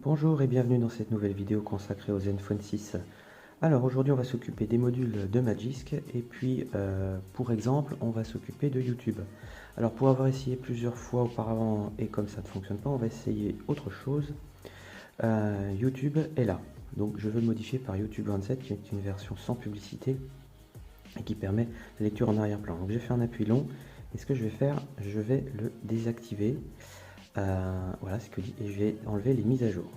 Bonjour et bienvenue dans cette nouvelle vidéo consacrée au Zenfone 6. Alors aujourd'hui on va s'occuper des modules de Magisk et puis pour exemple on va s'occuper de YouTube. Alors pour avoir essayé plusieurs fois auparavant et comme ça ne fonctionne pas, on va essayer autre chose. YouTube est là, donc je veux le modifier par YouTube 27 qui est une version sans publicité et qui permet la lecture en arrière-plan. Donc j'ai fait un appui long et ce que je vais faire, je vais le désactiver. Voilà ce que dit, et je vais enlever les mises à jour.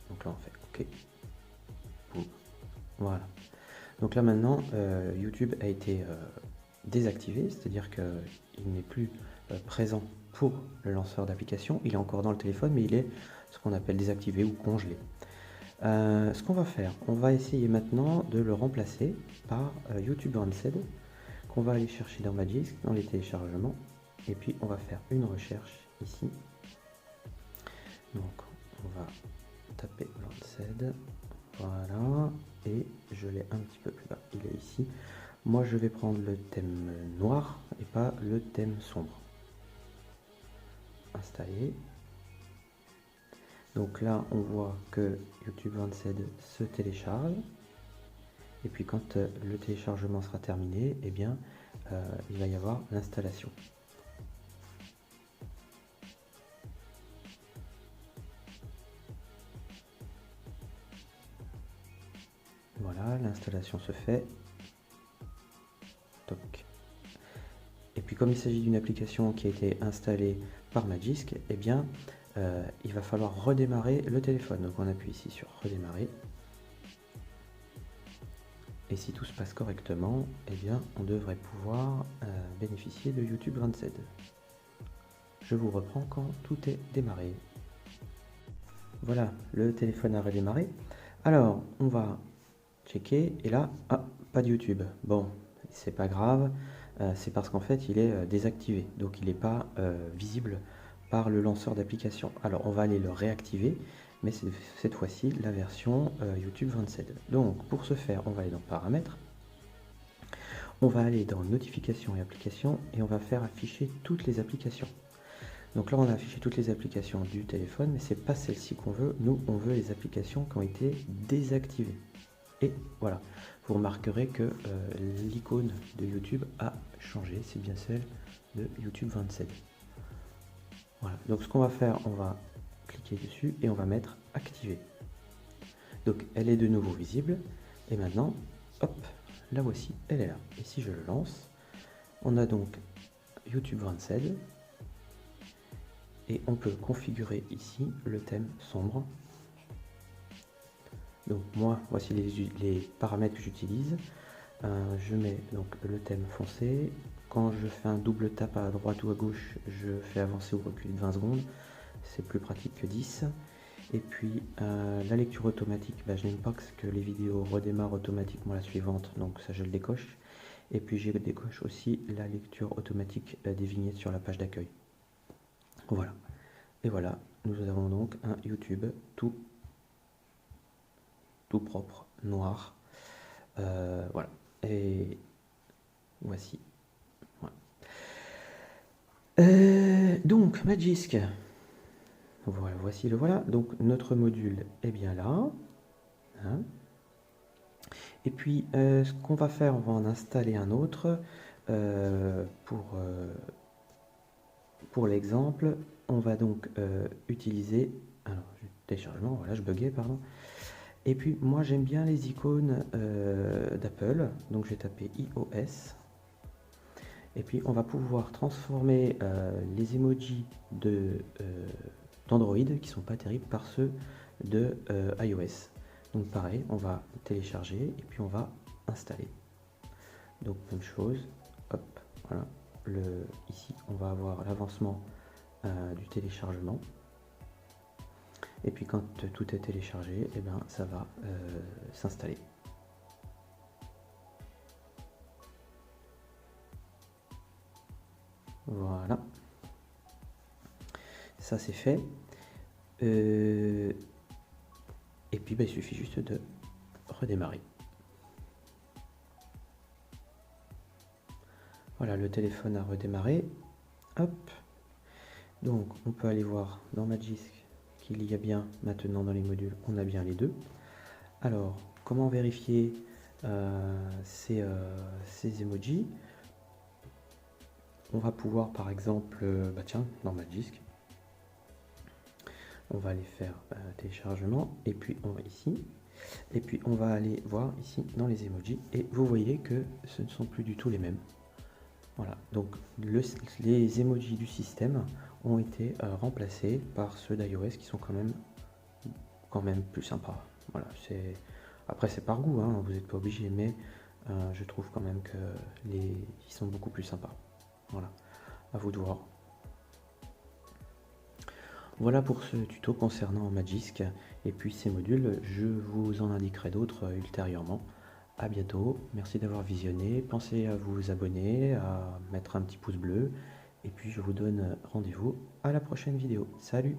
Donc là on fait OK. Boum. Voilà. Donc là maintenant YouTube a été désactivé, c'est-à-dire qu'il n'est plus présent pour le lanceur d'application. Il est encore dans le téléphone, mais il est ce qu'on appelle désactivé ou congelé. Ce qu'on va faire, on va essayer maintenant de le remplacer par YouTube Rancid, qu'on va aller chercher dans Magisk, dans les téléchargements, et puis on va faire une recherche ici. Donc on va taper Rancid, voilà, et je l'ai un petit peu plus bas, il est ici. Moi je vais prendre le thème noir et pas le thème sombre. Installer. Donc là on voit que YouTube Rancid se télécharge. Et puis quand le téléchargement sera terminé, eh bien il va y avoir l'installation. Voilà, l'installation se fait. Toc. Et puis comme il s'agit d'une application qui a été installée par Magisk, eh bien il va falloir redémarrer le téléphone. Donc on appuie ici sur redémarrer. Et si tout se passe correctement, eh bien on devrait pouvoir bénéficier de YouTube Rancid. Je vous reprends quand tout est démarré. Voilà, le téléphone a redémarré. Alors on va checker et là, pas de YouTube. Bon, c'est pas grave, c'est parce qu'en fait il est désactivé, donc il n'est pas visible par le lanceur d'application. Alors on va aller le réactiver, mais c'est cette fois-ci la version YouTube 27. Donc pour ce faire, on va aller dans Paramètres, on va aller dans Notifications et Applications et on va faire afficher toutes les applications. Donc là on a affiché toutes les applications du téléphone, mais c'est pas celle-ci qu'on veut. Nous on veut les applications qui ont été désactivées. Et voilà, vous remarquerez que l'icône de YouTube a changé, c'est bien celle de YouTube 27. Voilà, donc ce qu'on va faire, on va cliquer dessus et on va mettre activer. Donc elle est de nouveau visible et maintenant, hop, la voici, elle est là. Et si je le lance, on a donc YouTube 27 et on peut configurer ici le thème sombre. Donc moi, voici les paramètres que j'utilise. Je mets donc le thème foncé. Quand je fais un double tap à droite ou à gauche, je fais avancer ou reculer de 20 secondes. C'est plus pratique que 10. Et puis la lecture automatique, je n'aime pas que les vidéos redémarrent automatiquement la suivante, donc ça je le décoche. Et puis je décoche aussi la lecture automatique des vignettes sur la page d'accueil. Voilà. Et voilà, nous avons donc un YouTube tout propre, noir. Voilà. Et voici. Voilà. Donc, Magisk. Voilà, voici le voilà. Donc, notre module est bien là. Hein. Et puis, ce qu'on va faire, on va en installer un autre. Pour l'exemple, on va donc utiliser... Alors, téléchargement, voilà, je buguais, pardon. Et puis moi j'aime bien les icônes d'Apple, donc je vais taper iOS. Et puis on va pouvoir transformer les emojis d'Android, qui sont pas terribles, par ceux de iOS. Donc pareil, on va télécharger et puis on va installer. Donc même chose, hop, voilà. Ici on va avoir l'avancement du téléchargement. Et puis quand tout est téléchargé, eh ben, ça va s'installer. Voilà. Ça c'est fait. Et puis il suffit juste de redémarrer. Voilà, le téléphone a redémarré. Hop. Donc on peut aller voir dans Magisk qu'il y a bien maintenant dans les modules, on a bien les deux. Alors, comment vérifier ces emojis? On va pouvoir par exemple, tiens, dans Magisk, on va aller faire téléchargement, et puis on va ici, et puis on va aller voir ici dans les emojis, et vous voyez que ce ne sont plus du tout les mêmes. Voilà, donc les emojis du système ont été remplacés par ceux d'iOS qui sont quand même plus sympas. Voilà, après c'est par goût, hein, vous n'êtes pas obligé, mais je trouve quand même que ils sont beaucoup plus sympas. Voilà, à vous de voir. Voilà pour ce tuto concernant Magisk et puis ces modules. Je vous en indiquerai d'autres ultérieurement. À bientôt, merci d'avoir visionné. Pensez à vous abonner, à mettre un petit pouce bleu. Et puis je vous donne rendez-vous à la prochaine vidéo. Salut!